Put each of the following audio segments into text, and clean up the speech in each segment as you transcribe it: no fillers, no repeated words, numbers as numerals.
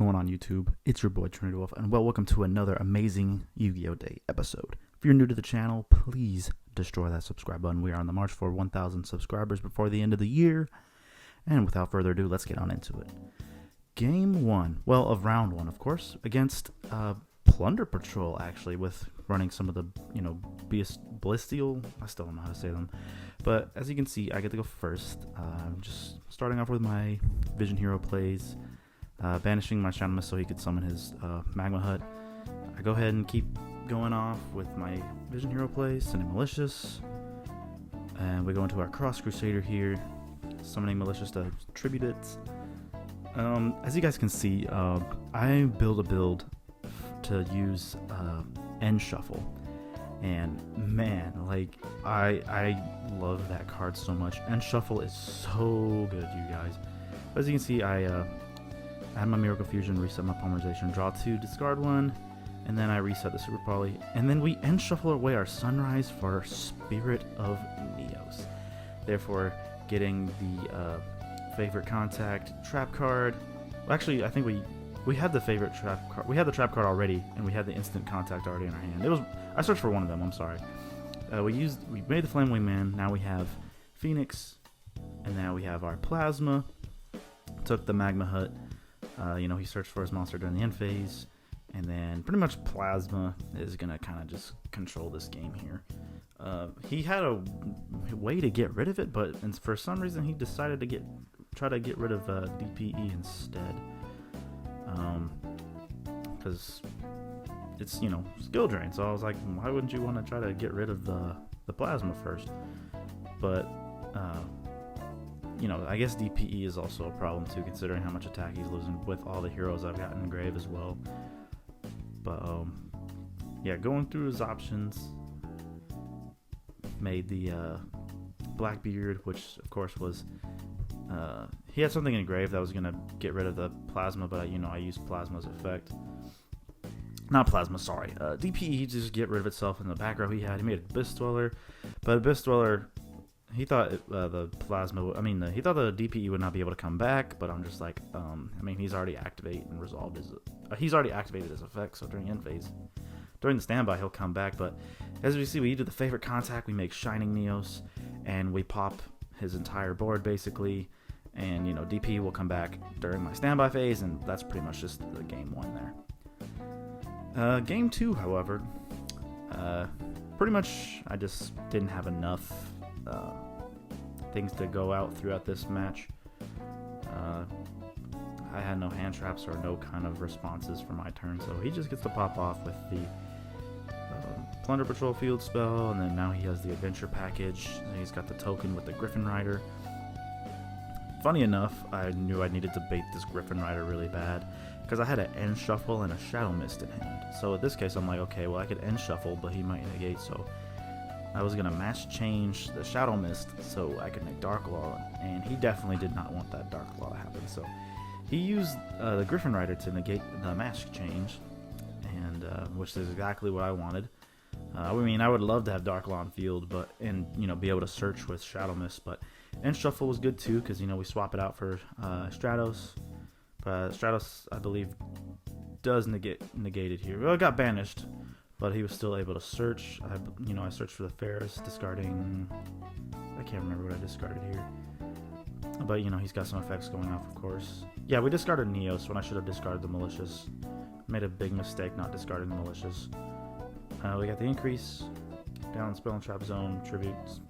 going on YouTube? It's your boy Trinity Wolf, and welcome to another amazing Yu-Gi-Oh! Day episode. If you're new to the channel, please destroy that subscribe button. We are on the march for 1,000 subscribers before the end of the year. And without further ado, let's get on into it. Game 1, well, of round 1, of course, against Plunder Patrol, actually, with running some of the, Blistial, I still don't know how to say them. But as you can see, I get to go first. I'm just starting off with my Vision Hero plays, banishing my Shadow Mist so he could summon his Magma Hut. I go ahead and keep going off with my Vision Hero plays, sending Malicious. And we go into our Cross Crusader here, summoning Malicious to tribute it. As you guys can see, I build a build to use End Shuffle. And man, like, I love that card so much. End Shuffle is so good, you guys. As you can see, I add my Miracle Fusion, reset my Polymerization, draw 2, discard 1, and then I reset the Super Poly. And then we End Shuffle away our Sunrise for Spirit of Neos. Therefore, getting the favorite contact trap card. Well, actually, I think we had the favorite trap card. We had the trap card already, and we had the instant contact already in our hand. I searched for one of them. I'm sorry. We made the Flame Wingman. Now we have Phoenix, and now we have our Plasma. Took the Magma Hut. He searched for his monster during the end phase, and then pretty much Plasma is gonna kind of just control this game here. He had a way to get rid of it, but for some reason he decided to try to get rid of DPE instead. Because it's, skill drain. So I was like, why wouldn't you want to try to get rid of the Plasma first? But, I guess DPE is also a problem too, considering how much attack he's losing with all the heroes I've got in grave as well. But, going through his options, made the Blackbeard, which of course was he had something in grave that was gonna get rid of the Plasma, but I used Plasma's effect. Not Plasma, sorry. DPE just get rid of itself in the back row he made Abyss Dweller, but Abyss Dweller, he thought the Plasma, he thought the DPE would not be able to come back, but I'm just like, he's already activated and resolved he's already activated his effect, so during end phase. During the standby, he'll come back, but as we see, we do the favorite contact, we make Shining Neos, and we pop his entire board, basically, and, DP will come back during my standby phase, and that's pretty much just the game 1 there. Game 2, however, pretty much I just didn't have enough things to go out throughout this match. I had no hand traps or no kind of responses for my turn, so he just gets to pop off with the Plunder Patrol field spell, and then now he has the Adventure package, and he's got the token with the Griffin Rider. Funny enough, I knew I needed to bait this Griffin Rider really bad, because I had an End Shuffle and a Shadow Mist in hand. So in this case, I'm like, okay, well, I could End Shuffle, but he might negate, so I was going to mass change the Shadow Mist so I could make Dark Law, and he definitely did not want that Dark Law to happen, so he used the Griffin Rider to negate the mask change, and which is exactly what I wanted. I would love to have Dark Law on field, and be able to search with Shadow Mist, but End Shuffle was good too, because we swap it out for Stratos. But Stratos, I believe, does negated here. Well, it got banished, but he was still able to search. I searched for the Ferris, discarding. I can't remember what I discarded here. But, he's got some effects going off, of course. Yeah, we discarded Neos when I should have discarded the Malicious. Made a big mistake not discarding the Malicious. We got the increase, down Spell and Trap Zone, Tributes.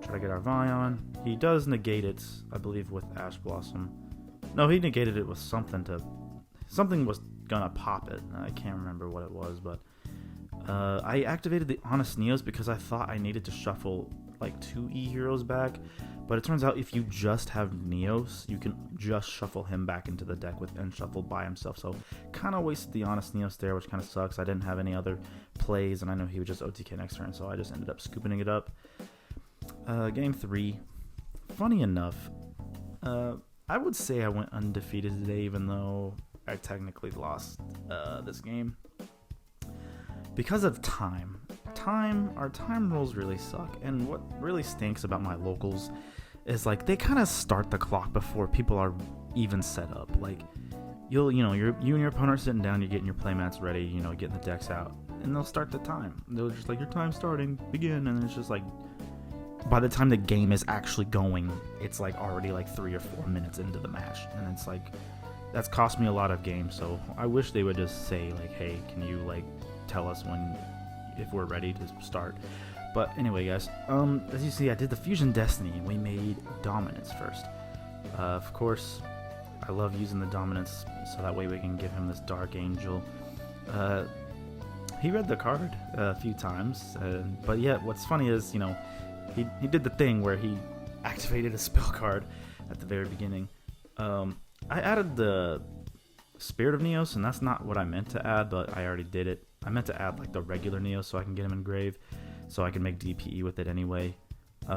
Try to get our Vion. He does negate it, I believe, with Ash Blossom. No, he negated it with something was gonna pop it. I can't remember what it was, but I activated the Honest Neos because I thought I needed to shuffle like 2 E heroes back, but it turns out if you just have Neos, you can just shuffle him back into the deck with End Shuffle by himself, so kind of wasted the Honest Neos there, which kind of sucks. I didn't have any other plays, and I know he would just OTK next turn, so I just ended up scooping it up. Game 3, funny enough, I would say I went undefeated today, even though I technically lost this game. Because of time. Our time rules really suck, and what really stinks about my locals is like they kind of start the clock before people are even set up. Like, you and your opponent are sitting down, you're getting your playmats ready, getting the decks out, and they'll start the time. They'll just like, your time's starting, begin, and it's just like, by the time the game is actually going, it's like already like 3 or 4 minutes into the match, and it's like, that's cost me a lot of games. So I wish they would just say like, hey, can you like tell us if we're ready to start. But anyway, guys, as you see, I did the Fusion Destiny, and we made Dominance first. Of course, I love using the Dominance, so that way we can give him this Dark Angel. He read the card a few times, but yeah, what's funny is, he did the thing where he activated a spell card at the very beginning. I added the Spirit of Neos, and that's not what I meant to add, but I already did it. I meant to add like the regular Neos so I can get him engraved, so I can make DPE with it anyway.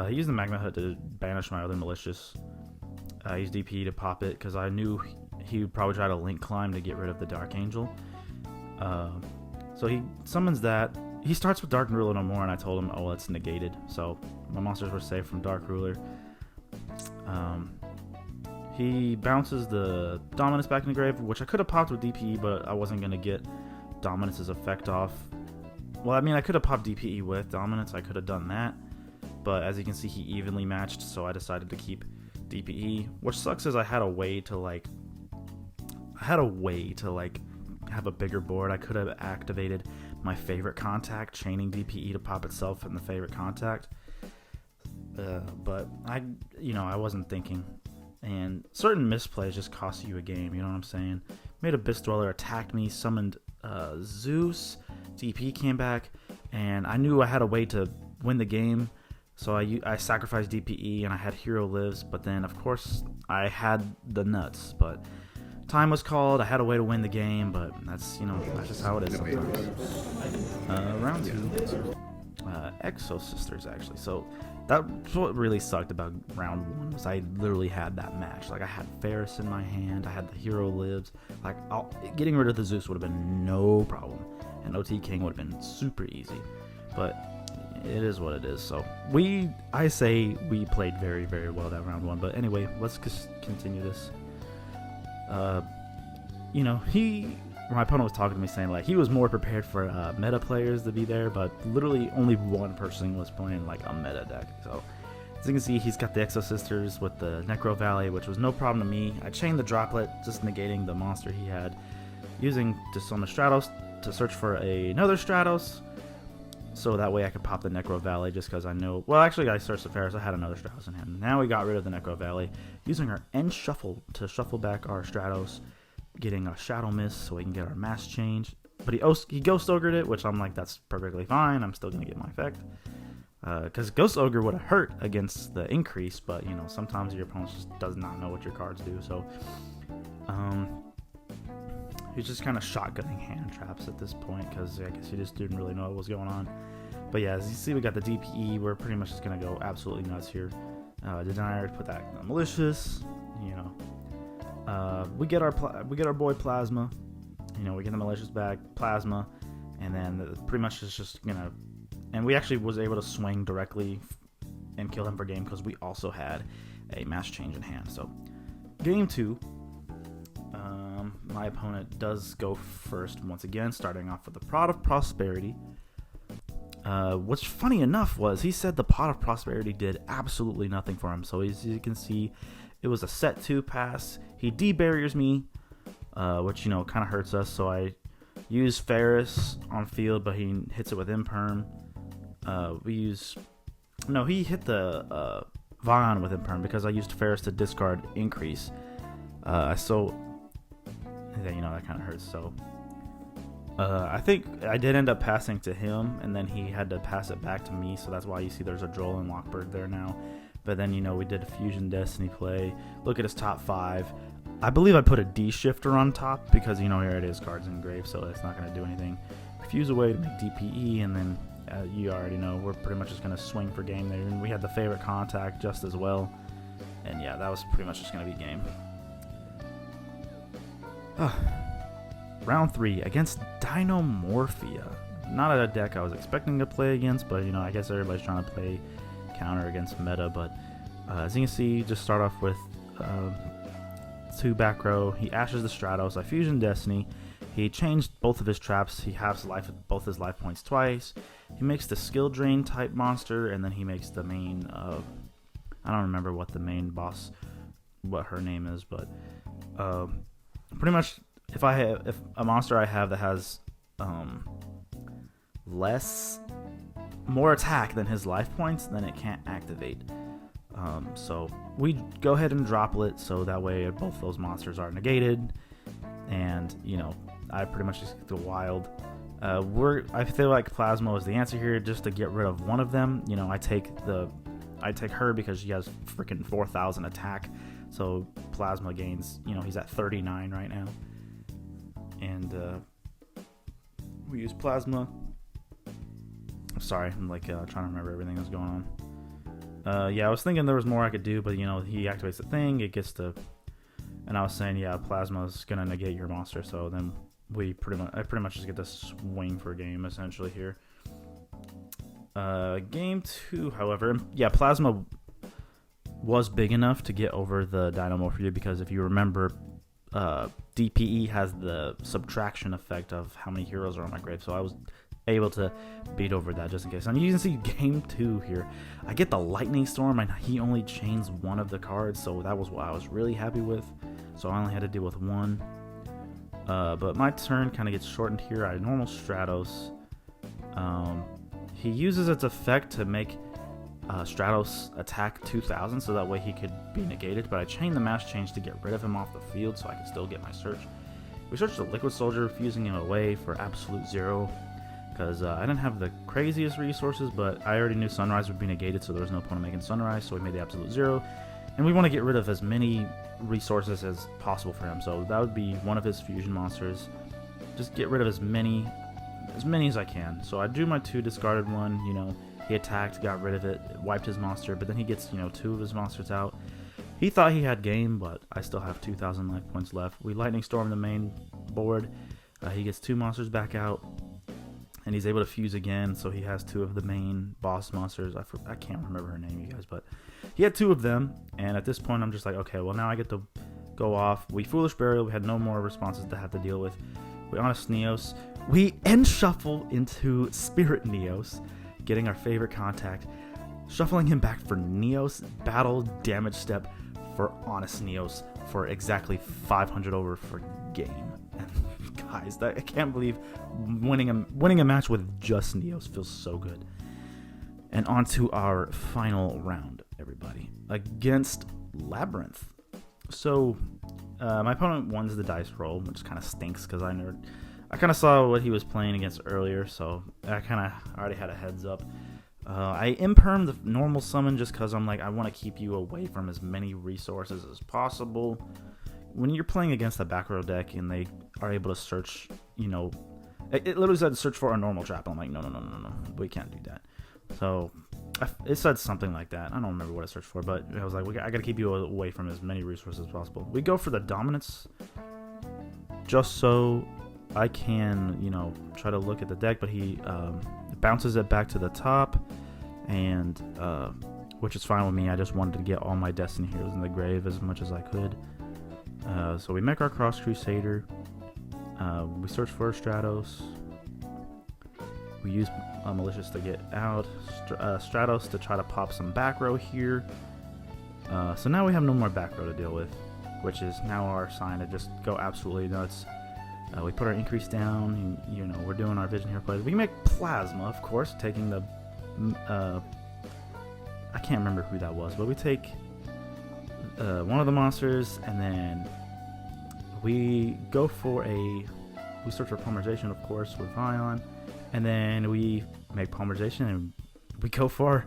He used the Magma Hut to banish my other Malicious. I used DPE to pop it because I knew he would probably try to link climb to get rid of the Dark Angel. So he summons that. He starts with Dark Ruler no more, and I told him, oh, it's negated. So my monsters were safe from Dark Ruler. He bounces the Dominance back in the grave, which I could have popped with DPE, but I wasn't going to get Dominance's effect off. Well, I mean, I could have popped DPE with Dominance. I could have done that. But as you can see, he evenly matched, so I decided to keep DPE. Which sucks is I had a way to have a bigger board. I could have activated my favorite contact, chaining DPE to pop itself in the favorite contact. But I wasn't thinking. And certain misplays just cost you a game, you know what I'm saying? Made Abyss Dweller, attacked me, summoned Zeus, DP came back, and I knew I had a way to win the game, so I sacrificed DPE and I had Hero Lives, but then of course I had the nuts, but time was called, I had a way to win the game, but that's just how it is sometimes. Round 2. Exo Sisters, actually. So that's what really sucked about round 1, was I literally had that match. Like, I had Ferris in my hand, I had the Hero Lives. Like, getting rid of the Zeus would have been no problem, and OT King would have been super easy. But it is what it is. So I say we played very, very well that round 1. But anyway, let's just continue this. My opponent was talking to me saying like he was more prepared for meta players to be there, but literally only one person was playing like a meta deck. So as you can see, he's got the Exo Sisters with the Necro Valley, which was no problem to me. I chained the Droplet, just negating the monster he had, using to summon Stratos to search for another Stratos, so that way I could pop the Necro Valley just because I know. Well, actually, I searched the Ferris. I had another Stratos in hand. Now we got rid of the Necro Valley, using our End Shuffle to shuffle back our Stratos, getting a Shadow Mist so we can get our mass change. But he Ghost Ogre'd it, which I'm like, that's perfectly fine. I'm still going to get my effect. Because Ghost Ogre would have hurt against the increase, but, sometimes your opponent just does not know what your cards do. So, he's just kind of shotgunning hand traps at this point, because I guess he just didn't really know what was going on. But yeah, as you see, we got the DPE. We're pretty much just going to go absolutely nuts here. Denier, put that Malicious, we get our boy Plasma, we get the Malicious back, Plasma, and then pretty much it's just and we actually was able to swing directly and kill him for game because we also had a mass change in hand. So game 2, my opponent does go first once again, starting off with the Pot of Prosperity. What's funny enough was he said the Pot of Prosperity did absolutely nothing for him. So as you can see, it was a set 2 pass. He debarriers me, which, kind of hurts us. So I use Ferris on field, but he hits it with Imperm. He hit the Vaughn with Imperm because I used Ferris to discard increase. That kind of hurts. So I think I did end up passing to him, and then he had to pass it back to me. So that's why you see there's a Droll and Lockbird there now. But then, we did a Fusion Destiny play. Look at his top 5. I believe I put a D-Shifter on top because, here it is, cards engraved, so it's not going to do anything. Fuse away to make DPE, and then you already know we're pretty much just going to swing for game there. And we had the favorite contact just as well. And yeah, that was pretty much just going to be game. Round 3 against Dinomorphia. Not a deck I was expecting to play against, but, I guess everybody's trying to play counter against meta. But as you can see, just start off with 2 back row. He ashes the Stratos. I fusion Destiny. He changed both of his traps. He halves both his life points twice. He makes the skill drain type monster, and then he makes the main. I don't remember what the main boss, what her name is, but pretty much if a monster I have that has more attack than his life points, then it can't activate. So we go ahead and droplet, so that way both those monsters are negated, and I pretty much just go wild. I feel like Plasma is the answer here, just to get rid of one of them. I take her because she has freaking 4,000 attack, so Plasma gains. He's at 39 right now, and we use Plasma. Sorry, I'm trying to remember everything that's going on. Yeah, I was thinking there was more I could do, but he activates the thing, it gets to, and I was saying, yeah, Plasma is gonna negate your monster, so then I pretty much just get to swing for game essentially here. Game 2, however, yeah, Plasma was big enough to get over the Dynamo for you, because if you remember, DPE has the subtraction effect of how many heroes are on my grave, so I was able to beat over that just in case. And you can see game 2 here, I get the Lightning Storm, and he only chains one of the cards, so that was what I was really happy with. So I only had to deal with one. But my turn kind of gets shortened here. I normal Stratos. He uses its effect to make Stratos attack 2,000, so that way he could be negated. But I chain the mass change to get rid of him off the field, so I can still get my search. We searched the Liquid Soldier, fusing him away for absolute 0. Because I didn't have the craziest resources, but I already knew Sunrise would be negated, so there was no point in making Sunrise, so we made the absolute 0. And we want to get rid of as many resources as possible for him, so that would be one of his fusion monsters. Just get rid of as many as I can. So I drew my 2 discarded one, he attacked, got rid of it, wiped his monster, but then he gets 2 of his monsters out. He thought he had game, but I still have 2,000 life points left. We Lightning Storm the main board. He gets 2 monsters back out, and he's able to fuse again, so he has 2 of the main boss monsters. I can't remember her name, you guys, but he had 2 of them, and at this point I'm just like, okay, well now I get to go off. We Foolish Burial, we had no more responses to have to deal with. We Honest Neos. We end shuffle into Spirit Neos, getting our favorite contact, shuffling him back for Neos, battle damage step for Honest Neos for exactly 500 over for game. And guys, I can't believe winning a match with just Neos feels so good. And on to our final round, everybody, against Labyrinth. So my opponent wins the dice roll, which kind of stinks because I kind of saw what he was playing against earlier, so I kind of already had a heads up. I imperm the normal summon just because I'm like, I want to keep you away from as many resources as possible. When you're playing against a back row deck and they are able to search, it literally said search for a normal trap. I'm like, no, we can't do that. So it said something like that. I don't remember what I searched for, but I was like, I got to keep you away from as many resources as possible. We go for the dominance just so I can, try to look at the deck, but he bounces it back to the top, and which is fine with me. I just wanted to get all my Destiny heroes in the grave as much as I could. So we make our Cross Crusader. We search for Stratos. We use Malicious to get out. Stratos to try to pop some back row here. So now we have no more back row to deal with, which is now our sign to just go absolutely nuts. We put our increase down, and, we're doing our Vision Hero plays. We make Plasma, of course, taking the... I can't remember who that was, but we take one of the monsters, and then we go for we search for Polymerization, of course, with Ion, and then we make Polymerization, and we go for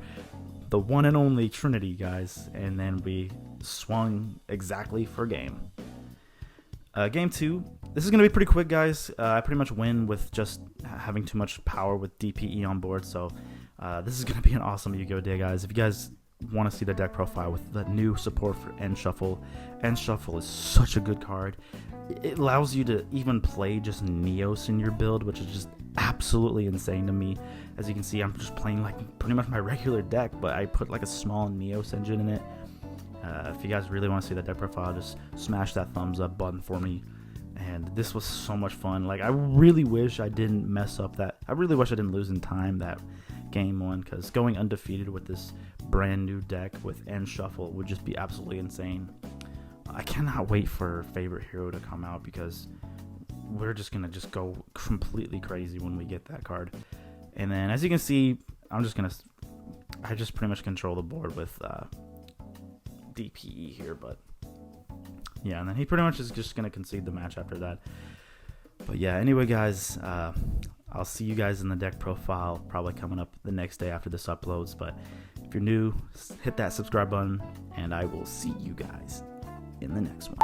the one and only Trinity, guys, and then we swung exactly for game. Game 2, this is going to be pretty quick, guys. I pretty much win with just having too much power with DPE on board, so this is going to be an awesome Yu-Gi-Oh! Day, guys. If you guys want to see the deck profile with the new support for End Shuffle is such a good card. It allows you to even play just Neos in your build, which is just absolutely insane to me. As you can see, I'm just playing like pretty much my regular deck, but I put like a small Neos engine in it. If you guys really want to see the deck profile, just smash that thumbs up button for me. And this was so much fun. Like, I really wish I didn't mess up that. I really wish I didn't lose in time that game one, because going undefeated with this brand new deck with End Shuffle would just be absolutely insane. I cannot wait for Favorite Hero to come out, because we're just going to go completely crazy when we get that card. And then, as you can see, I just pretty much control the board with DPE here, but yeah, and then he pretty much is just going to concede the match after that. But yeah, anyway, guys, I'll see you guys in the deck profile, probably coming up the next day after this uploads. But if you're new, hit that subscribe button, and I will see you guys in the next one.